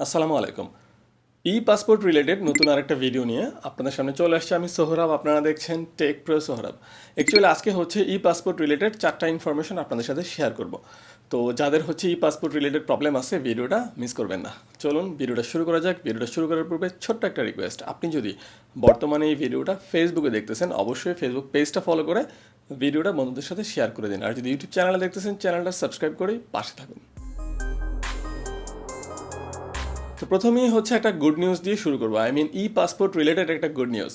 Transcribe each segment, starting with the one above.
আসসালামু আলাইকুম। ই passport related নতুন আরেকটা ভিডিও নিয়ে আপনাদের সামনে চলে আসছে। আমি সোহরাব, আপনারা দেখছেন টেক প্রো সোহরাব। অ্যাকচুয়ালি আজকে হচ্ছে ই পাসপোর্ট রিলেটেড 4টা ইনফরমেশন আপনাদের সাথে শেয়ার করব। তো যাদের হচ্ছে ই পাসপোর্ট রিলেটেড প্রবলেম আছে, ভিডিওটা মিস করবেন না। চলুন ভিডিওটা শুরু করা যাক। ভিডিওটা শুরু করার পূর্বে ছোট্ট একটা রিকোয়েস্ট, আপনি যদি বর্তমানে এই ভিডিওটা ফেসবুকে দেখতেছেন, অবশ্যই ফেসবুক পেজটা ফলো করে ভিডিওটা বন্ধুদের সাথে শেয়ার করে দিন। আর যদি ইউটিউব চ্যানেলে দেখতেছেন, চ্যানেলটা সাবস্ক্রাইব করেই পাশে থাকুন। তো প্রথমেই হচ্ছে একটা গুড নিউজ দিয়ে শুরু করবো। ই পাসপোর্ট রিলেটেড একটা গুড নিউজ।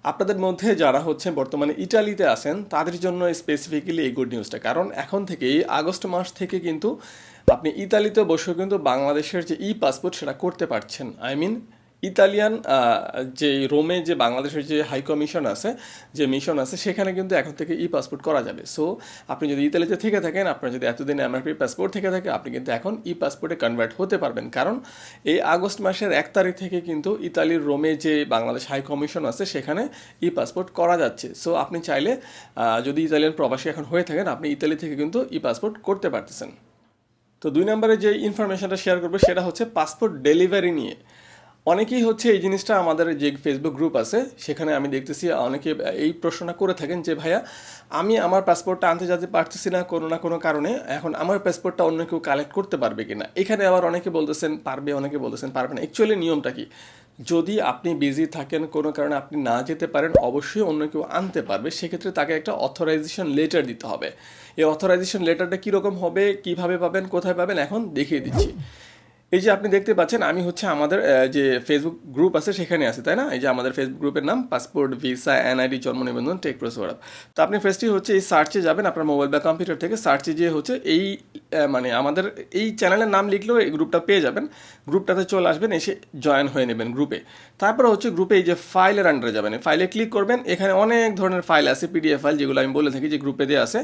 আপনাদের মধ্যে যারা হচ্ছে বর্তমানে ইটালিতে আছেন তাদের জন্য স্পেসিফিক্যালি এই গুড নিউজটা, কারণ এখন থেকেই আগস্ট মাস থেকে কিন্তু আপনি ইতালিতে বসেও কিন্তু বাংলাদেশের যে ই পাসপোর্ট সেটা করতে পারছেন। ইতালিয়ান যে রোমে যে বাংলাদেশের যে হাই কমিশন আছে, যে মিশন আছে, সেখানে কিন্তু এখন থেকে ই পাসপোর্ট করা যাবে। সো আপনি যদি ইতালিতে থেকে থাকেন, আপনার যদি এতদিন এমআরপি পাসপোর্ট থেকে থাকে, আপনি কিন্তু এখন ই পাসপোর্টে কনভার্ট হতে পারবেন। কারণ এই আগস্ট মাসের 1 তারিখ থেকে কিন্তু ইতালির রোমে যে বাংলাদেশ হাই কমিশন আছে সেখানে ই পাসপোর্ট করা যাচ্ছে। সো আপনি চাইলে যদি ইতালিয়ান প্রবাসী এখন হয়ে থাকেন, আপনি ইতালি থেকে কিন্তু ই পাসপোর্ট করতে পারতেছেন। তো 2 নম্বরে যে ইনফরমেশনটা শেয়ার করবো সেটা হচ্ছে পাসপোর্ট ডেলিভারি নিয়ে। অনেকেই হচ্ছে এই জিনিসটা, আমাদের যে ফেসবুক গ্রুপ আছে সেখানে আমি দেখতেছি অনেকে এই প্রশ্নটা করে থাকেন যে ভাইয়া, আমি আমার পাসপোর্টটা আনতে যেতে পারতেছি না কোনো কারণে, এখন আমার পাসপোর্টটা অন্য কেউ কালেক্ট করতে পারবে কিনা। এখানে আবার অনেকে বলতেছেন পারবে, অনেকে বলতেছেন পারবে না। অ্যাকচুয়ালি নিয়মটা কি, যদি আপনি বিজি থাকেন, কোনো কারণে আপনি না যেতে পারেন, অবশ্যই অন্য কেউ আনতে পারবে। সেক্ষেত্রে তাকে একটা অথরাইজেশন লেটার দিতে হবে। এই অথরাইজেশন লেটারটা কীরকম হবে, কিভাবে পাবেন, কোথায় পাবেন, এখন দেখিয়ে দিচ্ছি। এই যে আপনি দেখতে পাচ্ছেন, আমি হচ্ছে আমাদের যে ফেসবুক গ্রুপ আছে সেখানে আছে, তাই না? এই যে আমাদের ফেসবুক গ্রুপের নাম পাসপোর্ট, ভিসা, এনআইডি, জন্ম নিবন্ধন, টেক প্রো সোহরাব। তো আপনি ফার্স্টই হচ্ছে এই সার্চে যাবেন, আপনার মোবাইল বা কম্পিউটার থেকে সার্চে গিয়ে হচ্ছে এই আমাদের এই চ্যানেলের নাম লিখলেও এই গ্রুপটা পেয়ে যাবেন। গ্রুপটাতে চলে আসবেন, এসে জয়েন হয়ে নেবেন গ্রুপে। তারপরে হচ্ছে গ্রুপে এই যে ফাইলের আন্ডারে যাবেন, ফাইলে ক্লিক করবেন। এখানে অনেক ধরনের ফাইল আছে, পিডিএফ ফাইল, যেগুলো আমি বলে থাকি যে গ্রুপে দিয়ে আছে।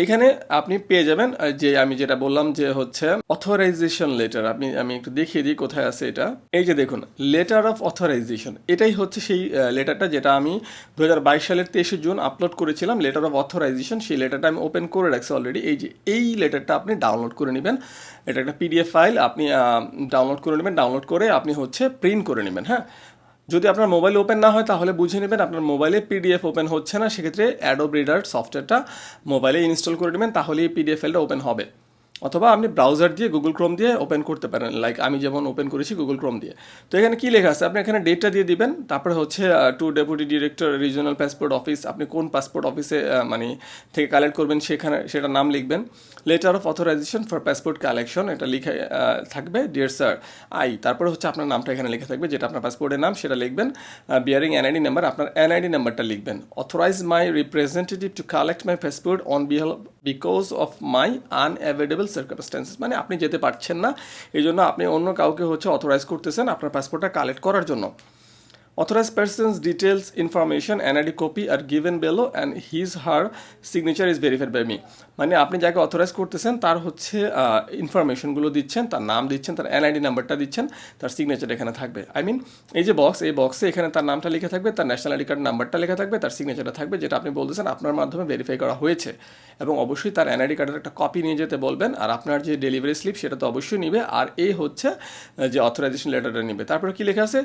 এখানে আপনি পেয়ে যাবেন যে আমি যেটা বললাম যে হচ্ছে অথরাইজেশন লেটার। আমি একটু দেখিয়ে দিই কোথায় আছে এটা। এই যে দেখুন, লেটার অফ অথরাইজেশন, এটাই হচ্ছে সেই লেটারটা যেটা আমি 2022 সালের 23শে জুন আপলোড করেছিলাম। লেটার অফ অথরাইজেশন, সেই লেটারটা আমি ওপেন করে রাখছি অলরেডি। এই যে এই লেটারটা আপনি ডাউনলোড করে নেবেন। এটা একটা পিডিএফ ফাইল, আপনি ডাউনলোড করে নেবেন। ডাউনলোড করে আপনি হচ্ছে প্রিন্ট করে নেবেন। হ্যাঁ, যদি আপনার মোবাইল ওপেন না হয় তাহলে বুঝে নেবেন আপনার মোবাইলে পিডিএফ ওপেন হচ্ছে না। সেক্ষেত্রে অ্যাডোব রিডার সফটওয়্যারটা মোবাইলে ইনস্টল করে নেবেন, তাহলে এই পিডিএফ ফাইলটা ওপেন হবে। অথবা আপনি ব্রাউজার দিয়ে গুগল ক্রোম দিয়ে ওপেন করতে পারেন, লাইক আমি যেমন ওপেন করেছি গুগল ক্রোম দিয়ে। তো এখানে কী লেখা আছে, আপনি এখানে ডেটটা দিয়ে দিবেন। তারপরে হচ্ছে to deputy director regional passport office, আপনি কোন পাসপোর্ট অফিসে থেকে কালেক্ট করবেন সেখানে সেটা নাম লিখবেন। Letter of authorisation for passport collection, এটা লিখে থাকবে ডিয়ার স্যার তারপরে হচ্ছে আপনার নামটা এখানে লেখা থাকবে, যেটা আপনার পাসপোর্টের নাম সেটা লিখবেন। বিয়ারিং এনআইডি নাম্বার, আপনার এনআইডি নাম্বারটা লিখবেন। Authorize my representative to collect my passport on because of my unavoidable circumstances, মানে আপনি যেতে পারছেন না, এই জন্য আপনি অন্য কাউকে হচ্ছে অথরাইজ করতেছেন আপনার পাসপোর্টটা কালেক্ট করার জন্য। Authorized person's details, information, NID copy are given below and her signature is verified by me. মানে আপনি যাকে অথরাইজ করতেছেন তার হচ্ছে ইনফরমেশনগুলো দিচ্ছেন, তার নাম দিচ্ছেন, তার এনআইডি নাম্বারটা দিচ্ছেন, তার সিগনেচার এখানে থাকবে। এই যে বক্স, এই বক্সে এখানে তার নামটা লেখা থাকবে, তার ন্যাশনাল আইডি কার্ড নাম্বারটা লেখা থাকবে, তার সিগনেচারটা থাকবে, যেটা আপনি বলতেছেন আপনার মাধ্যমে ভেরিফাই করা হয়েছে। এবং অবশ্যই তার এনআইডি কার্ডের একটা কপি নিয়ে যেতে বলবেন। আর আপনার যে ডেলিভারি স্লিপ সেটা তো অবশ্যই নিবে। আর এই হচ্ছে যে অথরাইজেশন লেটারটা নিবে। তারপরে কি লেখা আছে,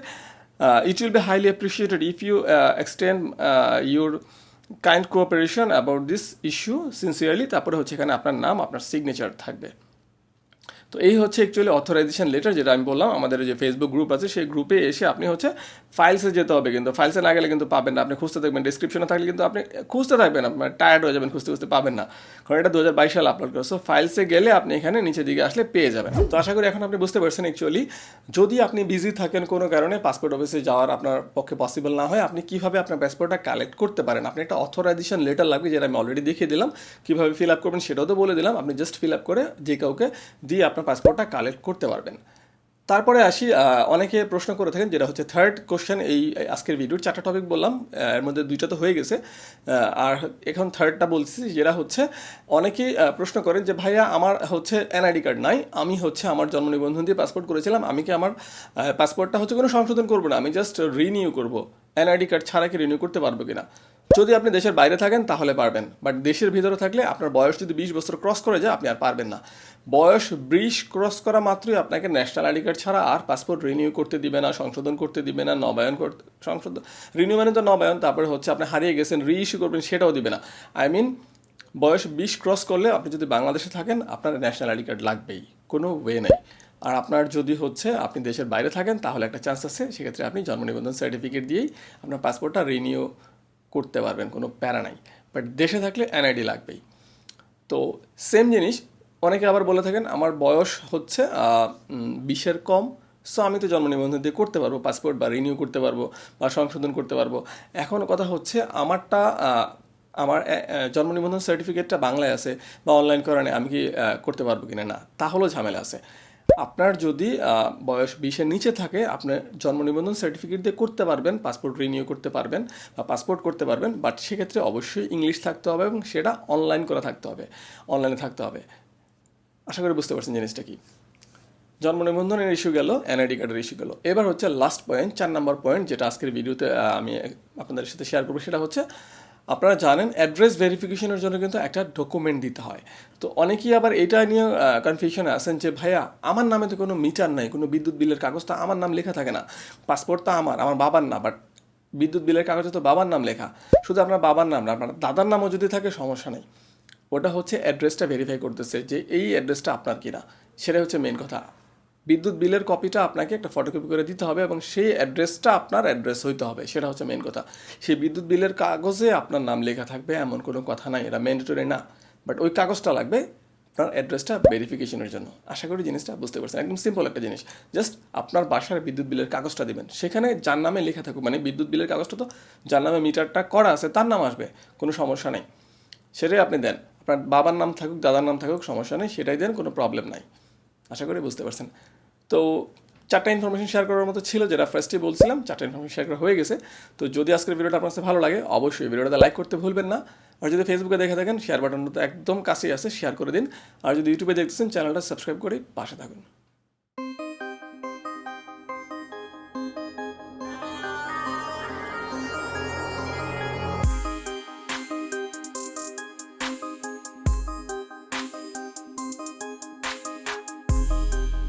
it will be highly appreciated if you extend your kind cooperation about this issue sincerely। তারপরে হচ্ছে এখানে আপনার নাম, আপনার সিগনেচার থাকবে। তো এই হচ্ছে অ্যাকচুয়ালি অথরাইজেশন লেটার, যেটা আমি বললাম। আমাদের যে ফেসবুক গ্রুপ আছে সেই গ্রুপে এসে আপনি হচ্ছে ফাইলসে যেতে হবে, কিন্তু ফাইলসে না গেলে কিন্তু পাবেন না। আপনি খুঁজতে থাকবেন, ডিসক্রিপশনে থাকলে কিন্তু আপনি খুঁজতে থাকবেন, আপনার টায়ার্ড হয়ে যাবেন, খুঁজতে খুঁজতে পাবেন না, কারণ এটা 2022 সালে আপলোড করা। সো ফাইলসে গেলে আপনি এখানে নিচের দিকে আসলে পেয়ে যাবেন। তো আশা করি এখন আপনি বুঝতে পারছেন অ্যাকচুয়ালি যদি আপনি বিজি থাকেন, কোনো কারণে পাসপোর্ট অফিসে যাওয়ার আপনার পক্ষে পসিবল না হয়, আপনি কীভাবে আপনার পাসপোর্টটা কালেক্ট করতে পারেন। আপনি একটা অথরাইজেশন লেটার লাগবে, যেটা আমি অলরেডি দেখিয়ে দিলাম। কীভাবে ফিল আপ করবেন সেটাও তো বলে দিলাম। আপনি জাস্ট ফিল আপ করে যে কাউকে দিয়ে আপনার পাসপোর্টটা কালেক্ট করতে পারবেন। তারপরে আসি, অনেকে প্রশ্ন করে থাকেন, যেটা হচ্ছে থার্ড কোশ্চেন। এই আজকের ভিডিওর 4টা টপিক বললাম, এর মধ্যে 2টা তো হয়ে গেছে, আর এখন থার্ডটা বলছি, যেটা হচ্ছে অনেকেই প্রশ্ন করেন যে ভাইয়া আমার হচ্ছে এনআইডি কার্ড নাই, আমি হচ্ছে আমার জন্ম নিবন্ধন দিয়ে পাসপোর্ট করেছিলাম, আমি কি আমার পাসপোর্টটা হচ্ছে কোনো সংশোধন করবো না, আমি জাস্ট রিনিউ করবো, এনআইডি কার্ড ছাড়া কি রিনিউ করতে পারবো কিনা? যদি আপনি দেশের বাইরে থাকেন তাহলে পারবেন, বাট দেশের ভিতরে থাকলে আপনার বয়স যদি 20 বছর ক্রস করে যায় আপনি আর পারবেন না। বয়স 20 ক্রস করা মাত্রই আপনাকে ন্যাশনাল আইডি কার্ড ছাড়া আর পাসপোর্ট রিনিউ করতে দিবে না, সংশোধন করতে দিবে না, নবায়ন করতে, সংশোধন রিনিউ মানে তো নবায়ন, তারপরে হচ্ছে আপনি হারিয়ে গেছেন রি ইস্যু করবেন সেটাও দিবে না। আই মিন বয়স 20 ক্রস করলে আপনি যদি বাংলাদেশে থাকেন আপনার ন্যাশনাল আইডি কার্ড লাগবেই, কোনো ওয়ে নেই। আর আপনার যদি হচ্ছে আপনি দেশের বাইরে থাকেন তাহলে একটা চান্স আছে, সেক্ষেত্রে আপনি জন্ম নিবন্ধন সার্টিফিকেট দিয়েই আপনার পাসপোর্টটা রিনিউ করতে পারবেন, কোনো প্যারা নাই। বাট দেশে থাকলে এনআইডি লাগবেই। তো সেম জিনিস অনেকে আবার বলে থাকেন আমার বয়স হচ্ছে 20-এর কম, সো আমি তো জন্ম নিবন্ধন দিয়ে করতে পারবো পাসপোর্ট, বা রিনিউ করতে পারবো বা সংশোধন করতে পারবো। এখন কথা হচ্ছে আমারটা আমার জন্ম নিবন্ধন সার্টিফিকেটটা বাংলায় আছে বা অনলাইন করা নেই, আমি কি করতে পারবো কিনা, না, তাহলেও ঝামেলা আছে। আপনার যদি বয়স 20-এর নিচে থাকে আপনার জন্ম নিবন্ধন সার্টিফিকেট দিয়ে করতে পারবেন, পাসপোর্ট রিনিউ করতে পারবেন বা পাসপোর্ট করতে পারবেন, বাট সেক্ষেত্রে অবশ্যই ইংলিশ থাকতে হবে এবং সেটা অনলাইন করা থাকতে হবে, অনলাইনে থাকতে হবে। আশা করি বুঝতে পারছেন জিনিসটা কি। জন্ম নিবন্ধনের ইস্যু গেল, এনআইডি কার্ডের ইস্যু গেল। এবার হচ্ছে লাস্ট পয়েন্ট, 4 নম্বর পয়েন্ট, যেটা আজকের ভিডিওতে আমি আপনাদের সাথে শেয়ার করবো। সেটা হচ্ছে আপনারা জানেন অ্যাড্রেস ভেরিফিকেশনের জন্য কিন্তু একটা ডকুমেন্ট দিতে হয়। তো অনেকেই আবার এটা নিয়ে কনফিউশনে আছেন যে ভাইয়া আমার নামে তো কোনো মিটার নাই, কোনো বিদ্যুৎ বিলের কাগজ তো আমার নাম লেখা থাকে না, পাসপোর্ট তো আমার বাবার না, বাট বিদ্যুৎ বিলের কাগজে তো বাবার নাম লেখা, শুধু আপনার বাবার নাম না, আপনার দাদার নামও যদি থাকে সমস্যা নেই। ওটা হচ্ছে অ্যাড্রেসটা ভেরিফাই করতেছে যে এই অ্যাড্রেসটা আপনার কিনা, সেটাই হচ্ছে মেন কথা। বিদ্যুৎ বিলের কপিটা আপনাকে একটা ফটোকপি করে দিতে হবে এবং সেই অ্যাড্রেসটা আপনার অ্যাড্রেস হইতে হবে, সেটা হচ্ছে মেন কথা। সেই বিদ্যুৎ বিলের কাগজে আপনার নাম লেখা থাকবে এমন কোনো কথা নাই, এটা ম্যান্ডেটরি না, বাট ওই কাগজটা লাগবে আপনার অ্যাড্রেসটা ভেরিফিকেশনের জন্য। আশা করি জিনিসটা বুঝতে পারছেন, একদম সিম্পল একটা জিনিস। জাস্ট আপনার বাসার বিদ্যুৎ বিলের কাগজটা দিবেন, সেখানে যার নামে লেখা থাকুক, মানে বিদ্যুৎ বিলের কাগজটা তো যার নামে মিটারটা করা আছে তার নাম আসবে, কোনো সমস্যা নেই, সেটাই আপনি দেন। আপনার বাবার নাম থাকুক দাদার নাম থাকুক সমস্যা নেই, সেটাই দেন, কোনো প্রবলেম নাই। আশা করি বুঝতে পারছেন। তো 4টা ইনফরমেশন শেয়ার করার মতো ছিল, যেটা ফার্স্টে বলছিলাম 4টা ইনফরমেশন শেয়ার করা হয়ে গেছে। তো যদি আজকের ভিডিওটা আপনার কাছে ভালো লাগে অবশ্যই ভিডিওটা লাইক করতে ভুলবেন না। আর যদি ফেসবুকে দেখে থাকেন শেয়ার বাটনটা তো একদম কাছেই আছে, শেয়ার করে দিন। আর যদি ইউটিউবে দেখতেছেন চ্যানেলটা সাবস্ক্রাইব করে পাশে থাকুন।